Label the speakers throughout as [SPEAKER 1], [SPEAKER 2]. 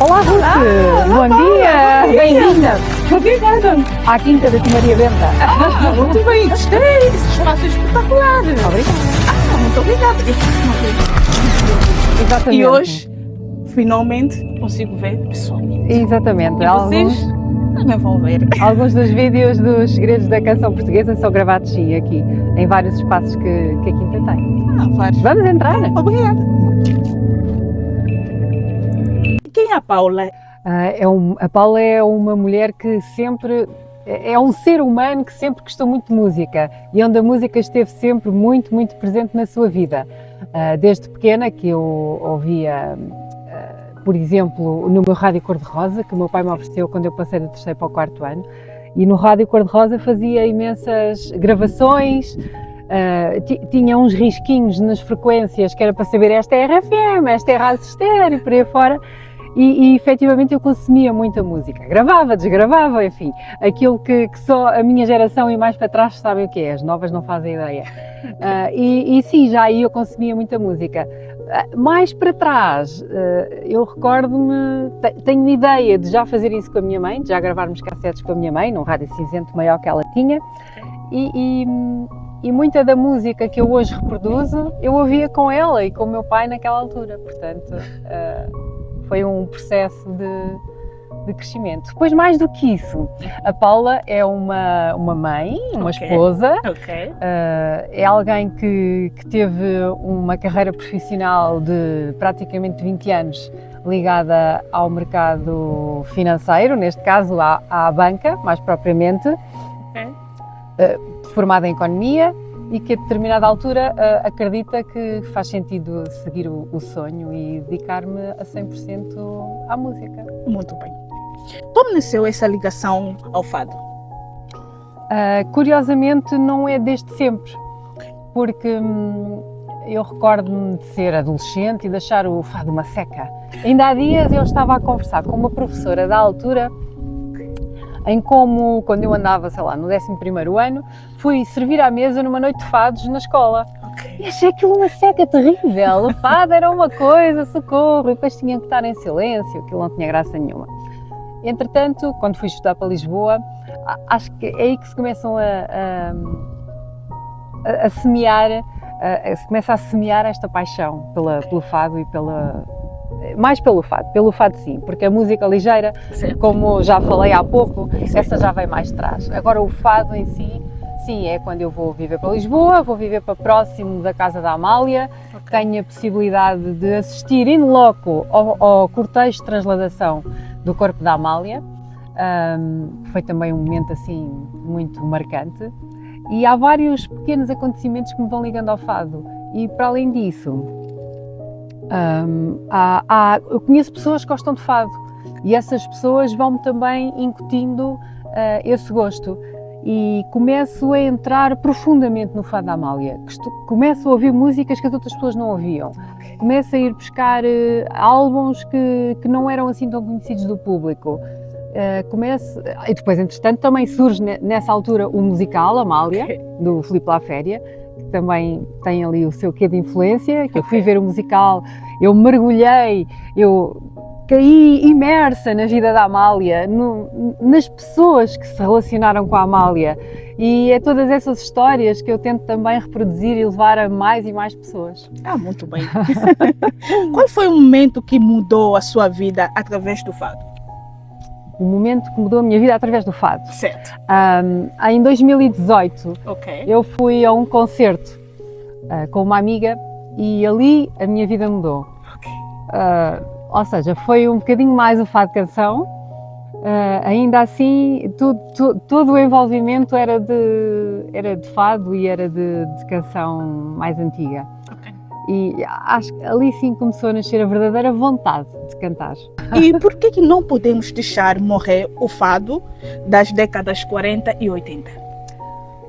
[SPEAKER 1] Olá, Ruth! Bom dia! Bem-vinda!
[SPEAKER 2] Obrigada!
[SPEAKER 1] À Quinta da Maria Benta.
[SPEAKER 2] Muito bem, gostei! Esse espaço é espetacular!
[SPEAKER 1] Obrigada!
[SPEAKER 2] Muito obrigada!
[SPEAKER 1] Exatamente.
[SPEAKER 2] E hoje, finalmente, consigo ver pessoalmente.
[SPEAKER 1] Exatamente.
[SPEAKER 2] E vocês também vão ver.
[SPEAKER 1] Alguns dos vídeos dos segredos da canção portuguesa são gravados, sim, aqui, em vários espaços que a Quinta tem.
[SPEAKER 2] Vários.
[SPEAKER 1] Vamos entrar?
[SPEAKER 2] Obrigada! Quem é a Paula?
[SPEAKER 1] A Paula é uma mulher que sempre... É um ser humano que sempre gostou muito de música e onde a música esteve sempre muito, muito presente na sua vida. Desde pequena que eu ouvia, por exemplo, no meu rádio cor-de-rosa, que o meu pai me ofereceu quando eu passei do 3º para o 4º ano, e no rádio cor-de-rosa fazia imensas gravações, tinha uns risquinhos nas frequências que era para saber esta é RFM, esta é rádio estéreo, por aí fora. E efetivamente eu consumia muita música, gravava, desgravava, enfim, aquilo que só a minha geração e mais para trás sabem o que é, as novas não fazem ideia. E sim, já aí eu consumia muita música. Mais para trás, eu recordo-me, tenho ideia de já fazer isso com a minha mãe, de já gravarmos cassetes com a minha mãe, num rádio cinzento maior que ela tinha, e muita da música que eu hoje reproduzo, eu ouvia com ela e com o meu pai naquela altura, portanto... Foi um processo de crescimento. Depois, mais do que isso, a Paula é uma mãe, uma esposa, é alguém que teve uma carreira profissional de praticamente 20 anos ligada ao mercado financeiro, neste caso à banca, mais propriamente, formada em economia, e que a determinada altura acredita que faz sentido seguir o sonho e dedicar-me a 100% à música.
[SPEAKER 2] Muito bem. Como nasceu essa ligação ao fado?
[SPEAKER 1] Curiosamente não é desde sempre, porque eu recordo-me de ser adolescente e de achar o fado uma seca. Ainda há dias eu estava a conversar com uma professora da altura em como, quando eu andava, sei lá, no 11º ano, fui servir à mesa numa noite de fados na escola. E achei aquilo uma seca terrível. O fado era uma coisa, socorro, e depois tinham que estar em silêncio, aquilo não tinha graça nenhuma. Entretanto, quando fui estudar para Lisboa, acho que é aí que se começam a semear, se começa a semear esta paixão pelo fado e mais pelo fado sim, porque a música ligeira, como já falei há pouco, essa já vem mais atrás. Agora o fado em si, sim, é quando eu vou viver para Lisboa, vou viver para próximo da casa da Amália, tenho a possibilidade de assistir in loco ao cortejo de transladação do corpo da Amália, foi também um momento assim muito marcante, e há vários pequenos acontecimentos que me vão ligando ao fado, e para além disso, eu conheço pessoas que gostam de fado e essas pessoas vão-me também incutindo esse gosto e começo a entrar profundamente no fado da Amália, começo a ouvir músicas que as outras pessoas não ouviam, começo a ir buscar álbuns que não eram assim tão conhecidos do público, e depois entretanto também surge nessa altura o musical Amália, do Filipe Laféria, que também tem ali o seu quê de influência, que eu fui ver o musical, eu mergulhei, eu caí imersa na vida da Amália, nas pessoas que se relacionaram com a Amália, e é todas essas histórias que eu tento também reproduzir e levar a mais e mais pessoas.
[SPEAKER 2] Muito bem. Qual foi o momento que mudou a sua vida através do fado?
[SPEAKER 1] O momento que mudou a minha vida através do fado?
[SPEAKER 2] Certo.
[SPEAKER 1] Em 2018, eu fui a um concerto com uma amiga e ali a minha vida mudou. Ou seja, foi um bocadinho mais o fado canção, ainda assim todo o envolvimento era de fado e era de canção mais antiga. E acho que ali sim começou a nascer a verdadeira vontade de cantar.
[SPEAKER 2] E por que não podemos deixar morrer o fado das décadas 40 e 80?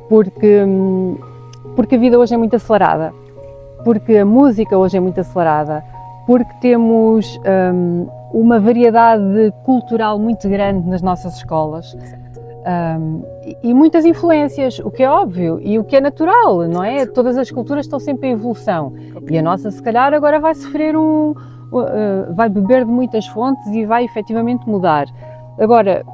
[SPEAKER 1] Porque a vida hoje é muito acelerada, porque a música hoje é muito acelerada, porque temos uma variedade cultural muito grande nas nossas escolas. E muitas influências, o que é óbvio e o que é natural, não é? Todas as culturas estão sempre em evolução e a nossa, se calhar, agora vai sofrer vai beber de muitas fontes e vai efetivamente mudar. Agora,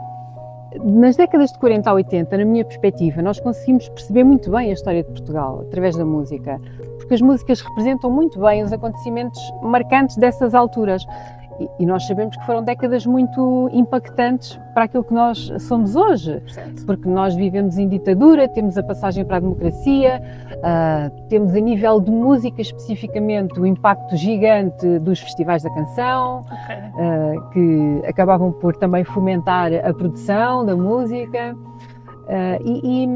[SPEAKER 1] nas décadas de 40 a 80, na minha perspectiva, nós conseguimos perceber muito bem a história de Portugal através da música, porque as músicas representam muito bem os acontecimentos marcantes dessas alturas. E nós sabemos que foram décadas muito impactantes para aquilo que nós somos hoje,
[SPEAKER 2] Certo.
[SPEAKER 1] porque nós vivemos em ditadura, temos a passagem para a democracia, temos a nível de música especificamente o impacto gigante dos festivais da canção, que acabavam por também fomentar a produção da música, e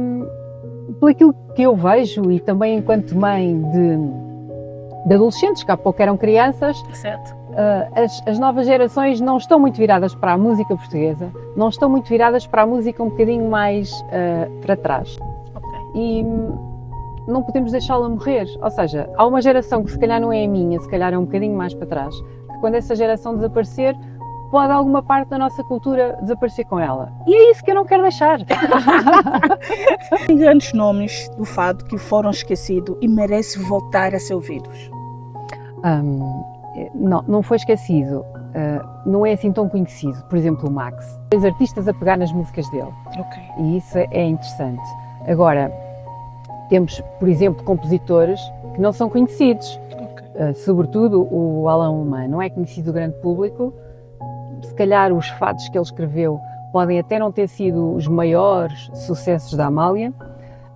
[SPEAKER 1] por aquilo que eu vejo, e também enquanto mãe de adolescentes, que há pouco eram crianças,
[SPEAKER 2] Certo.
[SPEAKER 1] as novas gerações não estão muito viradas para a música portuguesa, não estão muito viradas para a música um bocadinho mais para trás. E não podemos deixá-la morrer. Ou seja, há uma geração que se calhar não é a minha, se calhar é um bocadinho mais para trás, que quando essa geração desaparecer, pode alguma parte da nossa cultura desaparecer com ela. E é isso que eu não quero deixar.
[SPEAKER 2] Tem grandes nomes do fado que foram esquecidos e merecem voltar a ser ouvidos.
[SPEAKER 1] Não foi esquecido, não é assim tão conhecido. Por exemplo, o Max. Os artistas a pegar nas músicas dele. E isso é interessante. Agora, temos, por exemplo, compositores que não são conhecidos. Sobretudo o Alain Ullmann. Não é conhecido do grande público. Se calhar os fados que ele escreveu podem até não ter sido os maiores sucessos da Amália.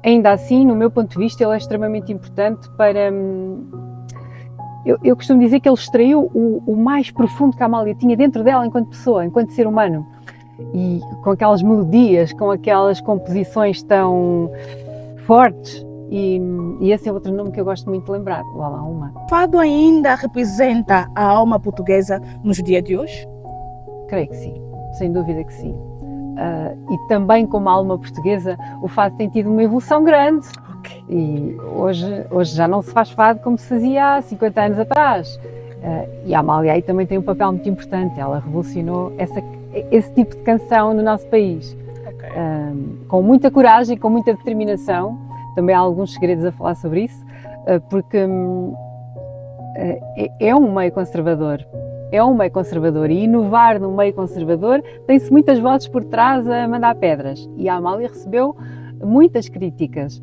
[SPEAKER 1] Ainda assim, no meu ponto de vista, ele é extremamente importante para... Eu costumo dizer que ele extraiu o mais profundo que a Amália tinha dentro dela enquanto pessoa, enquanto ser humano. E com aquelas melodias, com aquelas composições tão fortes. E esse é outro nome que eu gosto muito de lembrar, o Alain Ullmann.
[SPEAKER 2] O fado ainda representa a alma portuguesa nos dias de hoje?
[SPEAKER 1] Creio que sim, sem dúvida que sim. E também como alma portuguesa, o fado tem tido uma evolução grande. E hoje já não se faz fado como se fazia há 50 anos atrás. E a Amália aí também tem um papel muito importante. Ela revolucionou esse tipo de canção no nosso país. Com muita coragem, com muita determinação. Também há alguns segredos a falar sobre isso, porque é um meio conservador. É um meio conservador e inovar no meio conservador tem-se muitas vozes por trás a mandar pedras. E a Amália recebeu muitas críticas.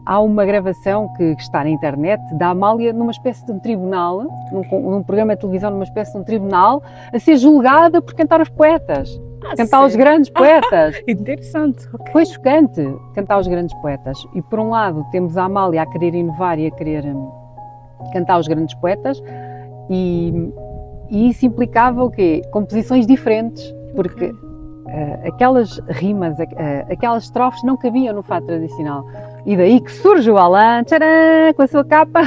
[SPEAKER 1] Há uma gravação que está na internet da Amália numa espécie de um tribunal, num programa de televisão, numa espécie de um tribunal, a ser julgada por cantar os poetas, cantar os grandes poetas.
[SPEAKER 2] Interessante.
[SPEAKER 1] Foi chocante cantar os grandes poetas. E por um lado temos a Amália a querer inovar e a querer cantar os grandes poetas, e isso implicava o quê? Composições diferentes, porque aquelas rimas, aquelas estrofes não cabiam no fado tradicional. E daí que surge o Alain, tcharam, com a sua capa,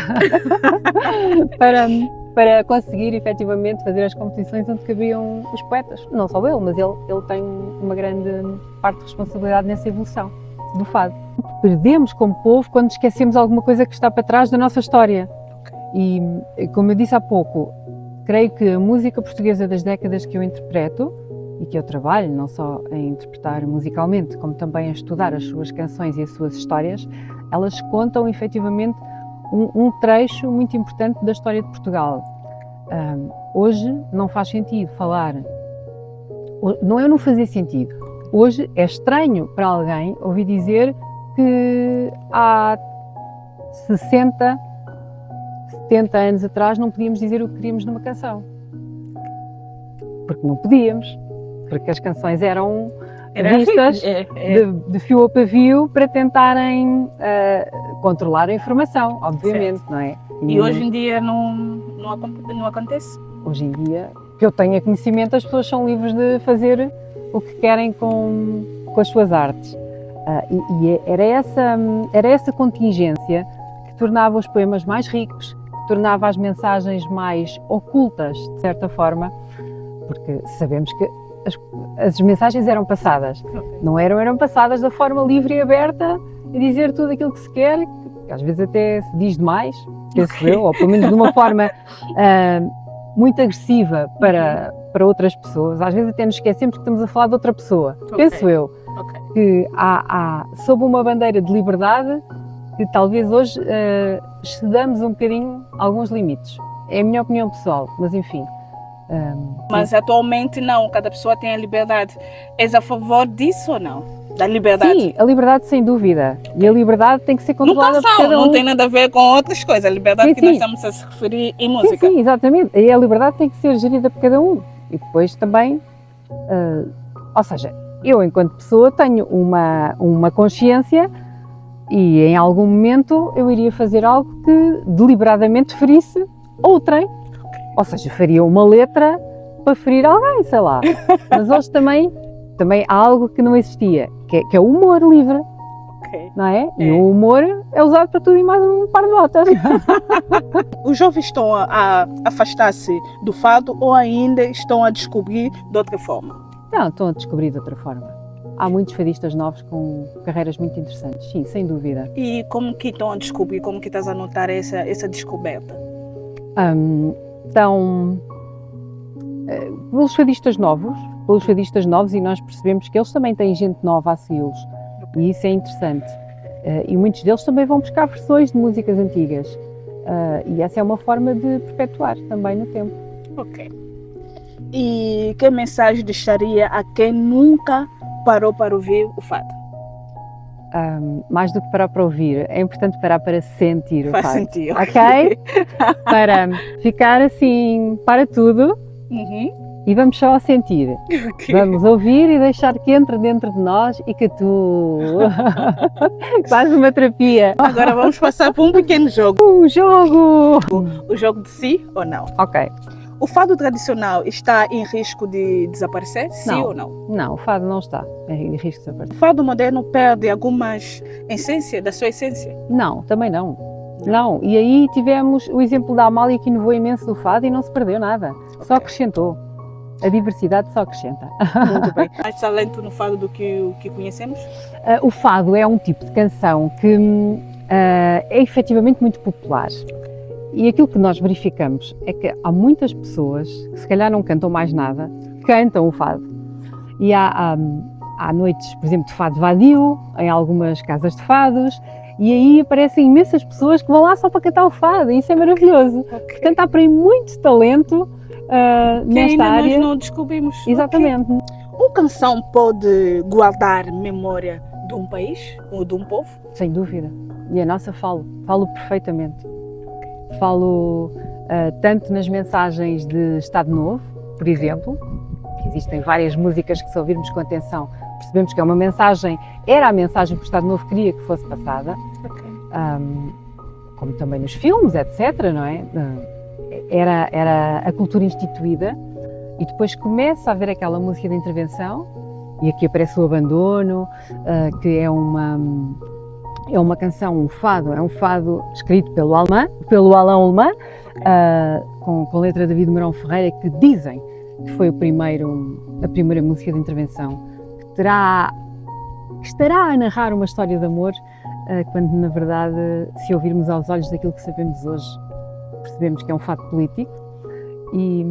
[SPEAKER 1] para conseguir efetivamente fazer as composições onde cabiam os poetas. Não só ele, mas ele tem uma grande parte de responsabilidade nessa evolução do fado. Perdemos como povo quando esquecemos alguma coisa que está para trás da nossa história. E como eu disse há pouco, creio que a música portuguesa das décadas que eu interpreto e que eu trabalho, não só em interpretar musicalmente, como também a estudar as suas canções e as suas histórias, elas contam efetivamente um trecho muito importante da história de Portugal. Hoje não faz sentido falar, não é não fazer sentido, hoje é estranho para alguém ouvir dizer que há 60, 70 anos atrás não podíamos dizer o que queríamos numa canção. Porque não podíamos. Porque as canções eram vistas de fio a pavio para tentarem controlar a informação, obviamente, certo. Não é?
[SPEAKER 2] E hoje em dia não acontece?
[SPEAKER 1] Hoje em dia, que eu tenha conhecimento, as pessoas são livres de fazer o que querem com as suas artes. Era essa contingência que tornava os poemas mais ricos, que tornava as mensagens mais ocultas, de certa forma, porque sabemos que as mensagens eram passadas, não eram passadas da forma livre e aberta e dizer tudo aquilo que se quer, que às vezes até se diz demais, penso eu, ou pelo menos de uma forma muito agressiva para outras pessoas. Às vezes até nos esquecemos que estamos a falar de outra pessoa, penso eu, que há sob uma bandeira de liberdade que talvez hoje cedamos um bocadinho alguns limites. É a minha opinião pessoal, mas enfim.
[SPEAKER 2] Mas atualmente não, cada pessoa tem a liberdade. És a favor disso ou não? Da liberdade?
[SPEAKER 1] Sim, a liberdade sem dúvida. E a liberdade tem que ser
[SPEAKER 2] No
[SPEAKER 1] controlada por
[SPEAKER 2] canção,
[SPEAKER 1] cada um.
[SPEAKER 2] não tem nada a ver com outras coisas. A liberdade
[SPEAKER 1] Sim,
[SPEAKER 2] que nós
[SPEAKER 1] sim.
[SPEAKER 2] estamos a se referir em
[SPEAKER 1] Sim,
[SPEAKER 2] música.
[SPEAKER 1] sim, exatamente. E a liberdade tem que ser gerida por cada um. E depois também, ou seja, eu enquanto pessoa tenho uma consciência e em algum momento eu iria fazer algo que deliberadamente ferisse outrem. Ou seja, faria uma letra para ferir alguém, sei lá. Mas hoje também há algo que não existia, que é o humor livre,
[SPEAKER 2] Ok.
[SPEAKER 1] não é? E o humor é usado para tudo e mais um par de botas.
[SPEAKER 2] Os jovens estão a afastar-se do fado ou ainda estão a descobrir de outra forma?
[SPEAKER 1] Não, estão a descobrir de outra forma. Há muitos fadistas novos com carreiras muito interessantes, sim, sem dúvida.
[SPEAKER 2] E como que estão a descobrir, como que estás a notar essa descoberta?
[SPEAKER 1] Então, pelos fadistas novos, e nós percebemos que eles também têm gente nova a segui-los, e isso é interessante. E muitos deles também vão buscar versões de músicas antigas, e essa é uma forma de perpetuar também no tempo.
[SPEAKER 2] Ok. E que mensagem deixaria a quem nunca parou para ouvir o fado?
[SPEAKER 1] Mais do que parar para ouvir, é importante parar para sentir o
[SPEAKER 2] Faz
[SPEAKER 1] fado.
[SPEAKER 2] sentido.
[SPEAKER 1] Ok? Para ficar assim, para tudo, e vamos só a sentir.
[SPEAKER 2] Ok.
[SPEAKER 1] Vamos ouvir e deixar que entre dentro de nós e que tu... Quase uma terapia.
[SPEAKER 2] Agora vamos passar por um pequeno jogo.
[SPEAKER 1] Um jogo!
[SPEAKER 2] O jogo de si ou não?
[SPEAKER 1] Ok.
[SPEAKER 2] O fado tradicional está em risco de desaparecer? Sim
[SPEAKER 1] Não.
[SPEAKER 2] ou não?
[SPEAKER 1] Não, o fado não está em risco de desaparecer.
[SPEAKER 2] O fado moderno perde algumas essências da sua essência?
[SPEAKER 1] Não, também não. Não. E aí tivemos o exemplo da Amália que inovou imenso do fado e não se perdeu nada. Só acrescentou. A diversidade só acrescenta.
[SPEAKER 2] Muito bem. Mais talento no fado do que o que conhecemos?
[SPEAKER 1] O fado é um tipo de canção que é efetivamente muito popular. E aquilo que nós verificamos é que há muitas pessoas que se calhar não cantam mais nada, cantam o fado. E há noites, por exemplo, de fado vadio, em algumas casas de fados, e aí aparecem imensas pessoas que vão lá só para cantar o fado, e isso é maravilhoso. Portanto, há por aí muito talento
[SPEAKER 2] Que
[SPEAKER 1] nesta
[SPEAKER 2] ainda
[SPEAKER 1] área.
[SPEAKER 2] nós não descobrimos.
[SPEAKER 1] Exatamente.
[SPEAKER 2] Uma canção pode guardar memória de um país ou de um povo?
[SPEAKER 1] Sem dúvida. E a nossa falo perfeitamente. Falo tanto nas mensagens de Estado Novo, por exemplo, que existem várias músicas que, se ouvirmos com atenção, percebemos que é uma mensagem, era a mensagem que o Estado Novo queria que fosse passada, como também nos filmes, etc., não é? Era a cultura instituída, e depois começa a haver aquela música de intervenção, e aqui aparece o abandono, que é uma canção, um fado escrito pelo Alain Alemã, com letra de David Mourão Ferreira, que dizem que foi a primeira música de intervenção que estará a narrar uma história de amor, quando na verdade, se ouvirmos aos olhos daquilo que sabemos hoje, percebemos que é um fado político. E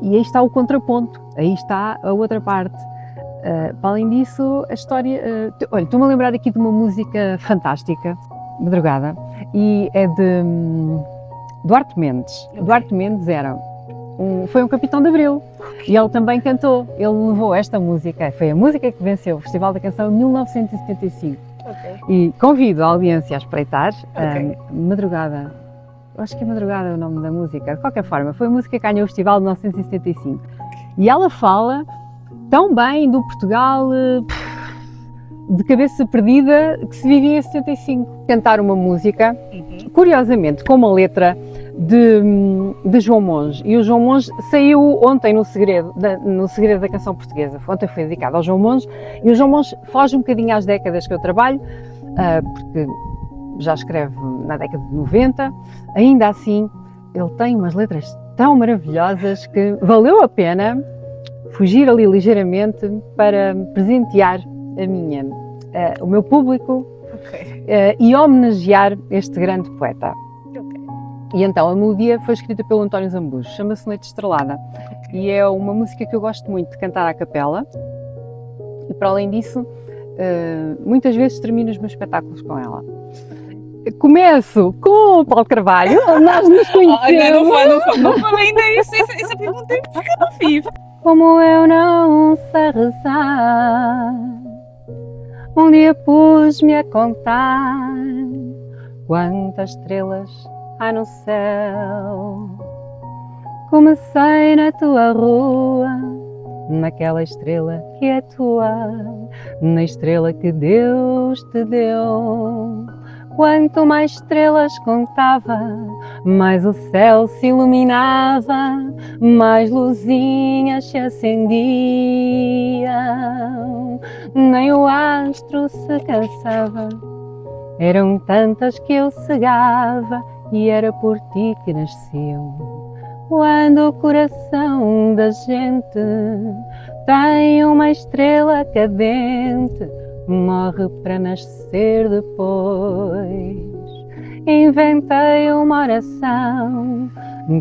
[SPEAKER 1] aí está o contraponto, aí está a outra parte. Para além disso, a história... olha, estou-me a lembrar aqui de uma música fantástica, Madrugada, e é de Duarte Mendes. Duarte Mendes foi um capitão de Abril, e ele também cantou, ele levou esta música, foi a música que venceu o Festival da Canção em 1975. E convido a audiência a espreitar Madrugada. Eu acho que é Madrugada é o nome da música. De qualquer forma, foi a música que ganhou o Festival de 1975. E ela fala tão bem do Portugal de cabeça perdida que se vivia em 75. Cantar uma música, curiosamente, com uma letra de João Monge. E o João Monge saiu ontem no Segredo da Canção Portuguesa. Ontem foi dedicado ao João Monge. E o João Monge foge um bocadinho às décadas que eu trabalho, porque já escreve na década de 90. Ainda assim, ele tem umas letras tão maravilhosas que valeu a pena fugir ali ligeiramente para presentear o meu público e homenagear este grande poeta. E então a melodia foi escrita pelo António Zambujo, chama-se Noite Estrelada, e é uma música que eu gosto muito de cantar à capela, e para além disso, muitas vezes termino os meus espetáculos com ela. Começo com o Paulo Carvalho, nós nos conhecemos.
[SPEAKER 2] Não falei ainda isso. Essa pergunta tem que ficar no vivo.
[SPEAKER 1] Como eu não sei rezar, um dia pus-me a contar quantas estrelas há no céu. Comecei na tua rua, naquela estrela que é tua, na estrela que Deus te deu. Quanto mais estrelas contava, mais o céu se iluminava, mais luzinhas se acendiam. Nem o astro se cansava, eram tantas que eu cegava, e era por ti que nasciam. Quando o coração da gente tem uma estrela cadente, morre para nascer depois. Inventei uma oração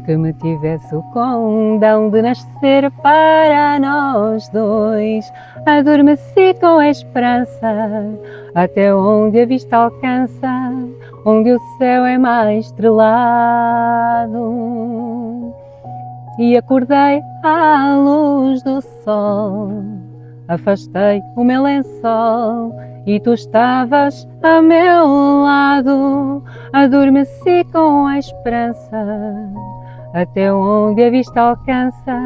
[SPEAKER 1] que me tivesse o condão de nascer para nós dois. Adormeci com a esperança, até onde a vista alcança, onde o céu é mais estrelado. E acordei à luz do sol, afastei o meu lençol e tu estavas a meu lado. Adormeci com a esperança, até onde a vista alcança,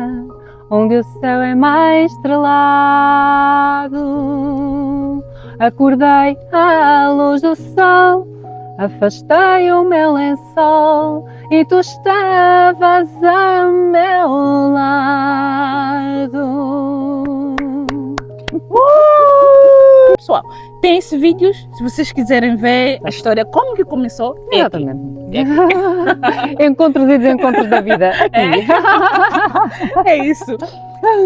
[SPEAKER 1] onde o céu é mais estrelado. Acordei à luz do sol, afastei o meu lençol e tu estavas a meu lado.
[SPEAKER 2] Pessoal, tem esses vídeos, se vocês quiserem ver a história, como que começou.
[SPEAKER 1] Exatamente. Encontros e desencontros da vida. Aqui.
[SPEAKER 2] É isso.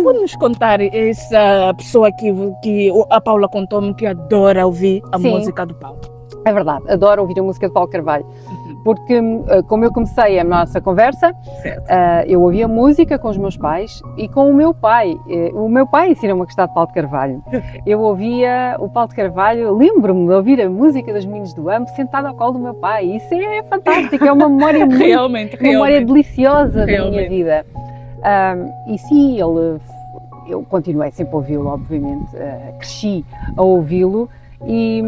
[SPEAKER 2] Pode nos contar essa pessoa que a Paula contou-me que adora ouvir a
[SPEAKER 1] Sim.
[SPEAKER 2] música do Paulo?
[SPEAKER 1] É verdade, adoro ouvir a música de Paulo Carvalho, porque como eu comecei a nossa conversa, eu ouvia música com os meus pais e com o meu pai. O meu pai ensinou-me a gostar de Paulo de Carvalho. Eu ouvia o Paulo de Carvalho, lembro-me de ouvir a música dos Meninos do Amo sentada ao colo do meu pai. Isso é fantástico, é uma memória muito,
[SPEAKER 2] Realmente.
[SPEAKER 1] memória deliciosa da minha vida. E sim, eu continuei sempre a ouvi-lo, obviamente, cresci a ouvi-lo e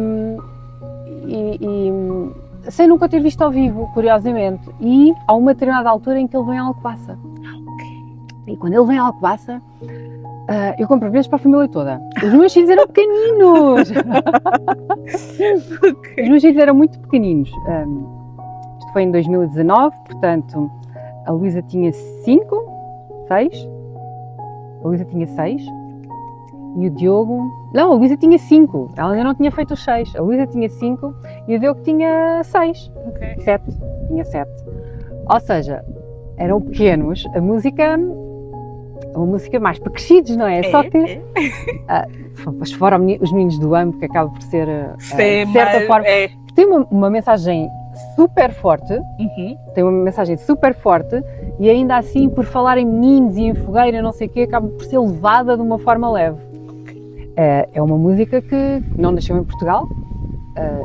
[SPEAKER 1] sem nunca ter visto ao vivo, curiosamente. E há uma determinada altura em que ele vem a Alcobaça. E quando ele vem a Alcobaça, eu compro bilhetes para a família toda. Os meus filhos eram pequeninos. Os meus filhos eram muito pequeninos. Isto foi em 2019, portanto, a Luísa tinha 6. A Luísa tinha 6. E o Diogo... Não, a Luísa tinha 5. Ela ainda não tinha feito os 6. A Luísa tinha 5 e o Diogo tinha 6. 7. Tinha 7. Ou seja, eram pequenos. A música é uma música mais para crescidos, não é? Só que... Mas fora os Meninos do Amo, que acaba por ser, de certa forma... Tem uma mensagem super forte. Tem uma mensagem super forte e ainda assim, por falar em meninos e em fogueira, não sei o quê, acaba por ser levada de uma forma leve. É uma música que não nasceu em Portugal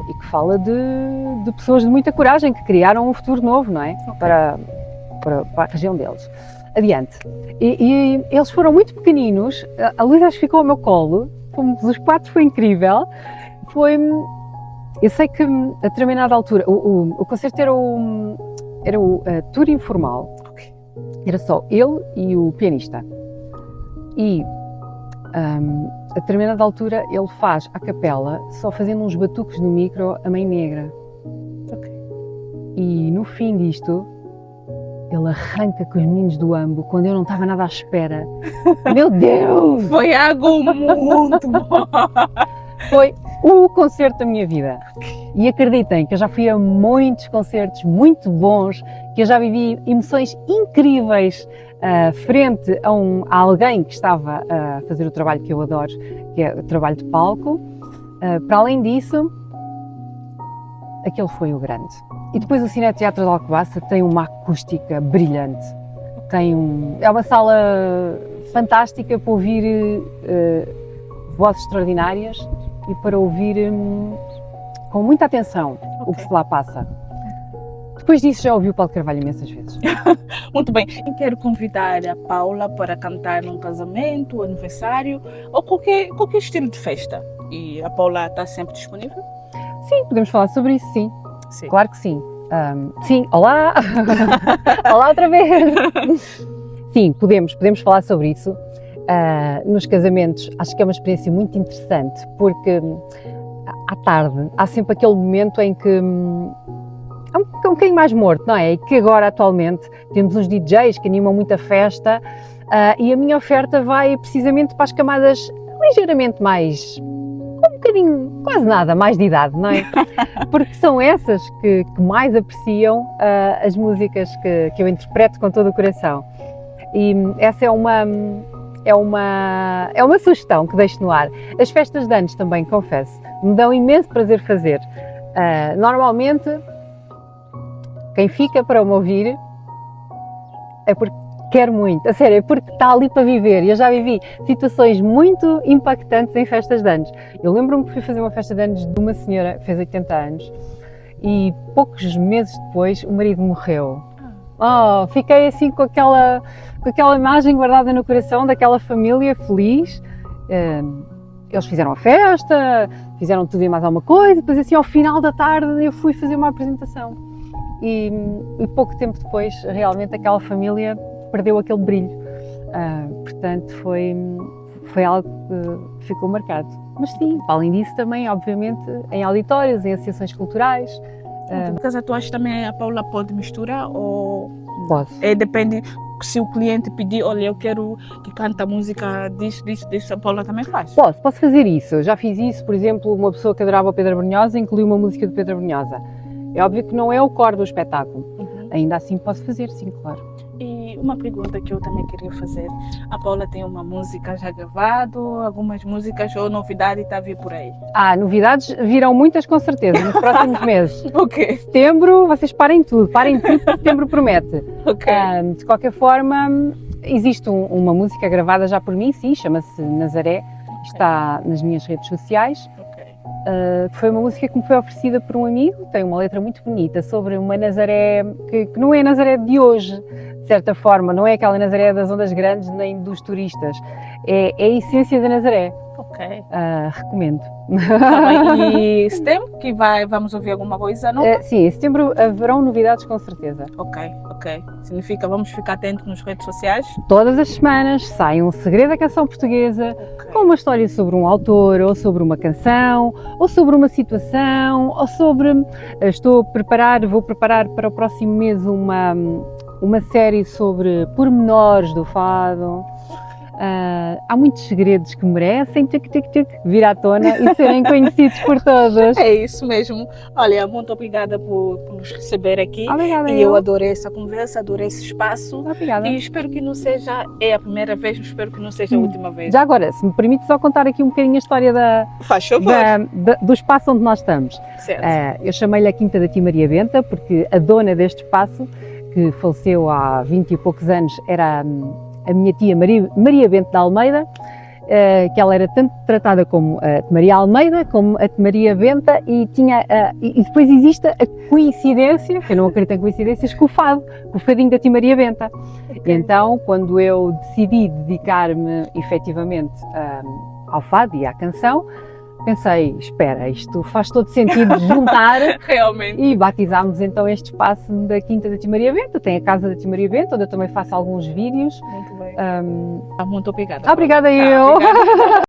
[SPEAKER 1] e que fala de pessoas de muita coragem que criaram um futuro novo, não é? Para a região deles. Adiante. E eles foram muito pequeninos, a Luísa ficou ao meu colo, fomos os 4, foi incrível. Eu sei que a determinada altura, o concerto era o tour informal, era só ele e o pianista. E a determinada altura ele faz a capela só fazendo uns batuques no micro a meio negra. E no fim disto ele arranca com os Meninos do Ambo quando eu não estava nada à espera. Meu Deus!
[SPEAKER 2] Foi algo muito bom!
[SPEAKER 1] Foi o concerto da minha vida. E acreditem que eu já fui a muitos concertos muito bons, que eu já vivi emoções incríveis frente a alguém que estava a fazer o trabalho que eu adoro, que é o trabalho de palco. Para além disso, aquele foi o grande. E depois o Cineteatro de Alcobaça tem uma acústica brilhante. É uma sala fantástica para ouvir vozes extraordinárias e para ouvir com muita atenção. o que se lá passa. Depois disso já ouvi o Paulo Carvalho imensas vezes.
[SPEAKER 2] Muito bem. E quero convidar a Paula para cantar num casamento, aniversário ou qualquer estilo de festa. E a Paula está sempre disponível?
[SPEAKER 1] Sim, podemos falar sobre isso, sim.
[SPEAKER 2] Sim.
[SPEAKER 1] Claro que sim. Sim, olá! Olá outra vez! Sim, podemos falar sobre isso. Nos casamentos, acho que é uma experiência muito interessante, porque à tarde há sempre aquele momento em que é um bocadinho mais morto, não é? E que agora, atualmente, temos uns DJs que animam muito a festa e a minha oferta vai precisamente para as camadas ligeiramente mais, um bocadinho, quase nada, mais de idade, não é? Porque são essas que mais apreciam as músicas que eu interpreto com todo o coração. E essa é uma sugestão que deixo no ar. As festas de anos também, confesso, me dão imenso prazer fazer. Normalmente, quem fica para me ouvir é porque quer muito, a sério, é porque está ali para viver. Eu já vivi situações muito impactantes em festas de anos. Eu lembro-me que fui fazer uma festa de anos de uma senhora que fez 80 anos e poucos meses depois o marido morreu. Fiquei assim com aquela imagem guardada no coração daquela família feliz. Eles fizeram a festa, fizeram tudo e mais alguma coisa, depois assim ao final da tarde eu fui fazer uma apresentação. E pouco tempo depois, realmente, aquela família perdeu aquele brilho. Portanto, foi algo que ficou marcado. Mas sim, além disso também, obviamente, em auditórios, em associações culturais.
[SPEAKER 2] Porque tu achas também a Paula pode misturar ou
[SPEAKER 1] Posso.
[SPEAKER 2] Depende se o cliente pedir, olha, eu quero que cante a música disso, a Paula também faz?
[SPEAKER 1] Posso fazer isso. Eu já fiz isso, por exemplo, uma pessoa que adorava o Pedro Brunhosa incluiu uma música do Pedro Brunhosa. É óbvio que não é o core do espetáculo. Ainda assim posso fazer, sim, claro.
[SPEAKER 2] E uma pergunta que eu também queria fazer. A Paula tem uma música já gravada, algumas músicas ou novidade está a vir por aí?
[SPEAKER 1] Novidades virão muitas com certeza nos próximos meses.
[SPEAKER 2] Ok.
[SPEAKER 1] Setembro, vocês parem tudo que setembro promete.
[SPEAKER 2] Ok.
[SPEAKER 1] De qualquer forma, existe uma música gravada já por mim, sim, chama-se Nazaré, está nas minhas redes sociais. Foi uma música que me foi oferecida por um amigo, tem uma letra muito bonita sobre uma Nazaré que não é a Nazaré de hoje, de certa forma, não é aquela Nazaré das ondas grandes nem dos turistas, é a essência da Nazaré.
[SPEAKER 2] Ok.
[SPEAKER 1] Recomendo.
[SPEAKER 2] Tá bem. E setembro que vamos ouvir alguma coisa nova?
[SPEAKER 1] Sim, em setembro haverão novidades com certeza.
[SPEAKER 2] Ok. Significa vamos ficar atentos nas redes sociais?
[SPEAKER 1] Todas as semanas sai um segredo da canção portuguesa, com uma história sobre um autor, ou sobre uma canção, ou sobre uma situação, ou sobre... vou preparar para o próximo mês uma série sobre pormenores do fado. Há muitos segredos que merecem vir à tona e serem conhecidos por todos.
[SPEAKER 2] É isso mesmo. Olha, muito obrigada por nos receber aqui.
[SPEAKER 1] Obrigada.
[SPEAKER 2] E eu adorei essa conversa, adorei esse espaço.
[SPEAKER 1] Obrigada.
[SPEAKER 2] E espero que não seja a primeira vez, espero que não seja a última vez.
[SPEAKER 1] Já agora, se me permite só contar aqui um bocadinho a história
[SPEAKER 2] Faz favor.
[SPEAKER 1] do espaço onde nós estamos.
[SPEAKER 2] Certo.
[SPEAKER 1] Eu chamei-lhe a Quinta da Tia Maria Benta porque a dona deste espaço, que faleceu há 20 e poucos anos, era a minha tia Maria Bento de Almeida, que ela era tanto tratada como a de Maria Almeida, como a de Maria Benta, e depois existe a coincidência, que eu não acredito em coincidências, com o fadinho da tia Maria Benta. E então, quando eu decidi dedicar-me efetivamente ao fado e à canção, pensei, espera, isto faz todo sentido juntar.
[SPEAKER 2] Realmente.
[SPEAKER 1] E batizámos então este espaço da Quinta da Tia Maria Benta. Tem a casa da Tia Maria Benta, onde eu também faço alguns vídeos.
[SPEAKER 2] Muito bem. Muito obrigada.
[SPEAKER 1] Obrigada eu.
[SPEAKER 2] Obrigada.